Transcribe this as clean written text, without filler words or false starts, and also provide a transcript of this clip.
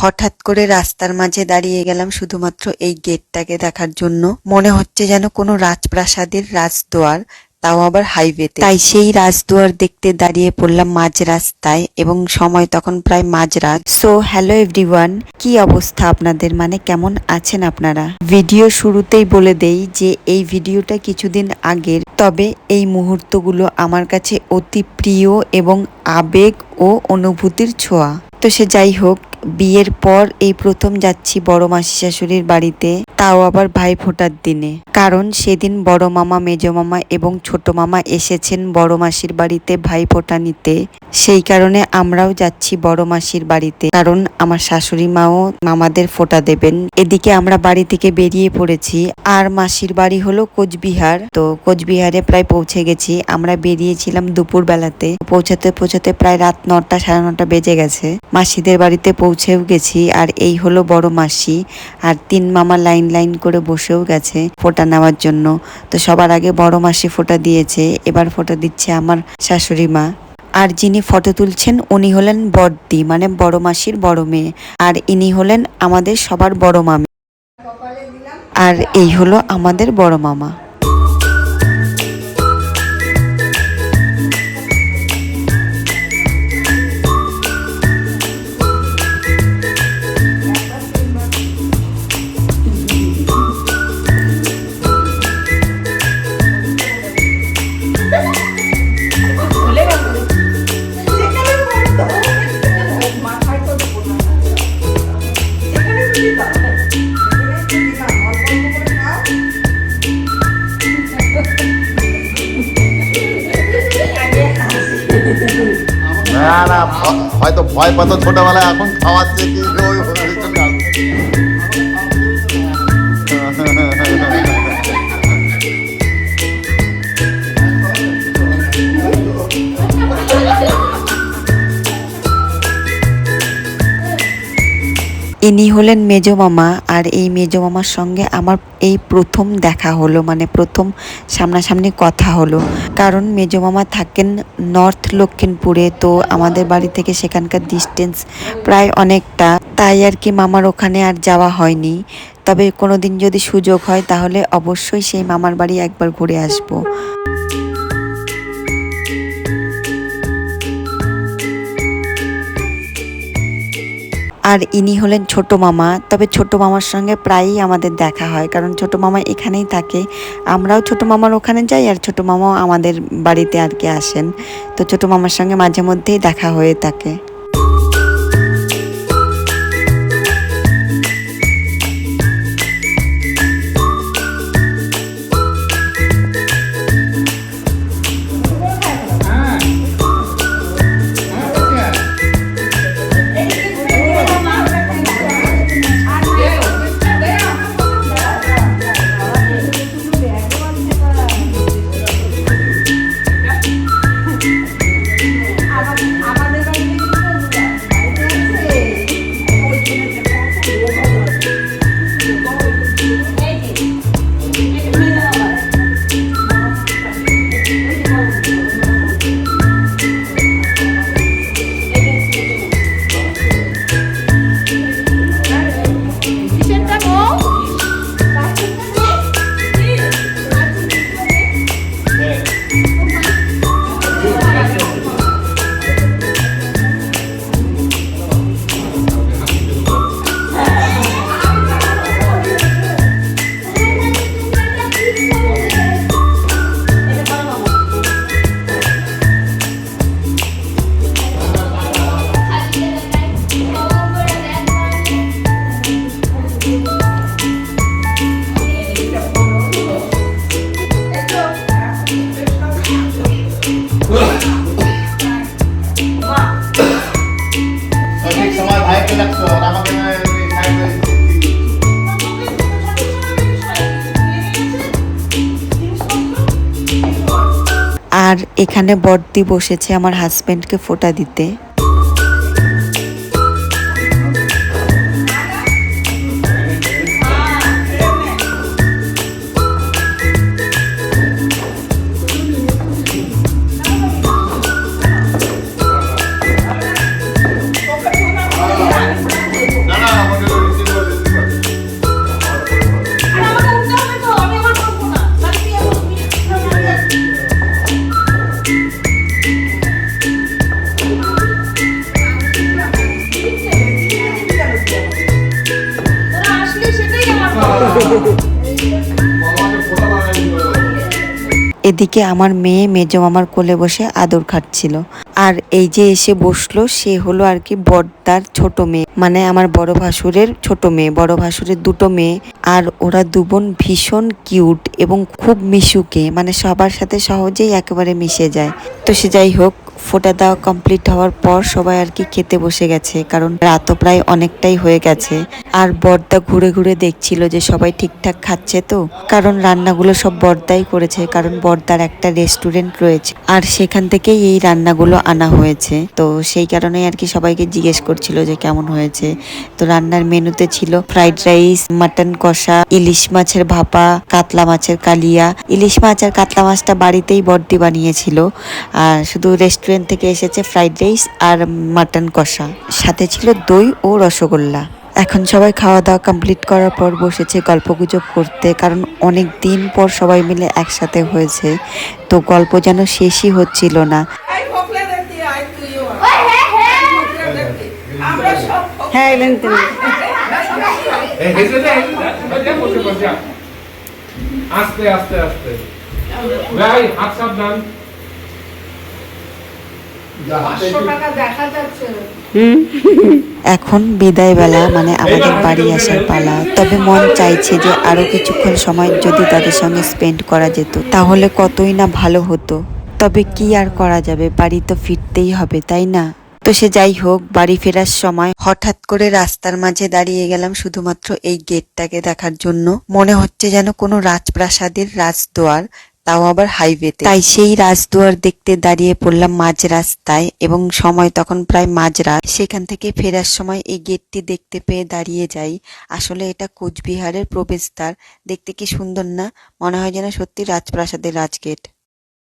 হঠাৎ করে রাস্তার মাঝে দাঁড়িয়ে গেলাম শুধুমাত্র এই গেটটাকে দেখার জন্য। মনে হচ্ছে যেন কোনো রাজপ্রাসাদের রাজদুয়ার, তাও আবার হাইওয়েতে। তাই সেই রাজদুয়ার দেখতে দাঁড়িয়ে পড়লাম মাঝ রাস্তায়, এবং সময় তখন প্রায় মাঝরাত। সো হ্যালো এভরিওয়ান, কি অবস্থা আপনাদের, মানে কেমন আছেন আপনারা? ভিডিও শুরুতেই বলে দেই যে এই ভিডিওটা কিছুদিন আগের, তবে এই মুহূর্তগুলো আমার কাছে অতি প্রিয় এবং আবেগ ও অনুভূতির ছোঁয়া। তো সে যাই হোক, বিয়ের পর এই প্রথম যাচ্ছি বড় মাসি শাশুড়ির বাড়িতে, তাও আবার ভাই ফোটার দিনে। কারণ সেদিন বড় মামা, মেজ মামা এবং ছোট মামা এসেছেন বড় মাসির বাড়িতে ভাই ফোঁটা নিতে। সেই কারণে আমরাও যাচ্ছি বড় মাসির বাড়িতে, কারণ আমার শাশুড়ি মাও মামাদের ফোঁটা দেবেন। এদিকে আমরা বাড়ি থেকে বেরিয়ে পড়েছি, আর মাসির বাড়ি হলো কোচবিহার। তো কোচবিহারে প্রায় পৌঁছে গেছি। আমরা বেরিয়েছিলাম দুপুর বেলাতে, পৌঁছাতে পৌঁছাতে প্রায় রাত 9টা সাড়ে 9টা বেজে গেছে। মাসিদের বাড়িতে পৌঁছেও গেছি, আর এই হলো বড় মাসি, আর 3 মামা লাইন লাইন করে বসেও গেছে ফোঁটা নেওয়ার জন্য। তো সবার আগে বড় মাসি ফোঁটা দিয়েছে, এবার ফোঁটা দিচ্ছে আমার শাশুড়ি মা। আর যিনি ফটো তুলছেন উনি হলেন বড়দি, মানে বড় মাসির বড় মেয়ে, আর ইনি হলেন আমাদের সবার বড় মামি। আর এই হলো আমাদের বড় মামা। না না, হয়তো ভয় পাত ছোটবেলায়, এখন খাওয়াচ্ছে কি ওই ইনি হলেন মেজ মামা, আর এই মেজ মামার সঙ্গে আমার এই প্রথম দেখা হলো, মানে প্রথম সামনাসামনি কথা হলো। কারণ মেজ মামা থাকেন নর্থ লক্ষ্মীপুরে, তো আমাদের বাড়ি থেকে সেখানকার ডিস্টেন্স প্রায় অনেকটা, তাই আর কি মামার ওখানে আর যাওয়া হয়নি। তবে কোনোদিন যদি সুযোগ হয় তাহলে অবশ্যই সেই মামার বাড়ি একবার ঘুরে আসবো। আর ইনি হলেন ছোট মামা। তবে ছোট মামার সঙ্গে প্রায়ই আমাদের দেখা হয়, কারণ ছোট মামা এখানেই থাকে। আমরাও ছোট মামার ওখানে যাই, আর ছোট মামাও আমাদের বাড়িতে আর কি আসেন। তো ছোট মামার সঙ্গে মাঝে মধ্যেই দেখা হয়ে থাকে। আর এখানে বড়দি বসেছে আমার হাজবেন্ডকে ফোঁটা দিতে। না এদিকে আমার মেয়ে মেজো মামার কোলে বসে আদর খাচ্ছিল। আর এই যে এসে বসলো সে হলো আর কি বড়দার ছোট মেয়ে, মানে আমার বড় ভাসুরের ছোট মেয়ে, বড় ভাসুরের দুটো মেয়ে। আর ওরা দুবোন ভীষণ কিউট এবং খুব মিশুকে, মানে সবার সাথে সহজেই একেবারে মিশে যায়। তো সে যাই হোক, ফোঁটা দেওয়া কমপ্লিট হওয়ার পর সবাই আর কি খেতে বসে গেছে, কারণ রাতও প্রায় অনেকটাই হয়ে গেছে। আর বড়দা ঘুরে ঘুরে দেখছিল যে সবাই ঠিকঠাক খাচ্ছে তো, কারণ রান্নাগুলো সব বড়দাই করেছে, কারণ বড়দার একটা রেস্টুরেন্ট রয়েছে আর সেখান থেকেই এই রান্নাগুলো আনা হয়েছে। তো সেই কারণে আর কি সবাইকে জিজ্ঞেস করছিল যে কেমন হয়েছে। তো রান্নার মেনুতে ছিল ফ্রাইড রাইস, মাটন কষা, ইলিশ মাছের ভাপা, কাতলা মাছের কালিয়া। ইলিশ মাছ আর কাতলা মাছটা বাড়িতেই বড়দি বানিয়েছিল, আর শুধু রেস্টুরেন্ট থেকে এসেছে ফ্রাইড রাইস আর মাটন কষা, সাথে ছিল দই ও রসগোল্লা। এখন সবাই খাওয়া দাওয়া কমপ্লিট করার পর বসেছে গল্পগুজব করতে, কারণ অনেক দিন পর সবাই মিলে একসাথে হয়েছে, তো গল্প যেন শেষই হচ্ছিল না। হ্যাঁ এলেন তিনি। আস্তে আস্তে আস্তে ভাই হাত সাবধান। এখন বিদায় বেলা, মানে আমাদের বাড়ি আসার পালা। তবে মন চাইছে যে আরো কিছুক্ষণ সময় যদি তাদের সঙ্গে স্পেন্ড করা যেত তাহলে কতই না ভালো হতো। তবে কি আর করা যাবে, বাড়ি তো ফিরতেই হবে, তাই না? তো সে যাই হোক, বাড়ি ফেরার সময় হঠাৎ করে রাস্তার মাঝে দাঁড়িয়ে গেলাম শুধুমাত্র এই গেটটাকে দেখার জন্য। মনে হচ্ছে যেন কোনো রাজপ্রাসাদের রাজদুয়ার, তাও আবার হাইওয়েতে। তাই সেই রাজদুয়ার দেখতে দাঁড়িয়ে পড়লাম মাঝ রাস্তায়, এবং সময় তখন প্রায় মাঝরাত। সেখান থেকে ফেরার সময় এই গেটটি দেখতে পেয়ে দাঁড়িয়ে যাই। আসলে এটা কোচবিহারের প্রবেশদ্বার। দেখতে কি সুন্দর না? মনে হয় যেন সত্যি রাজপ্রাসাদের রাজগেট।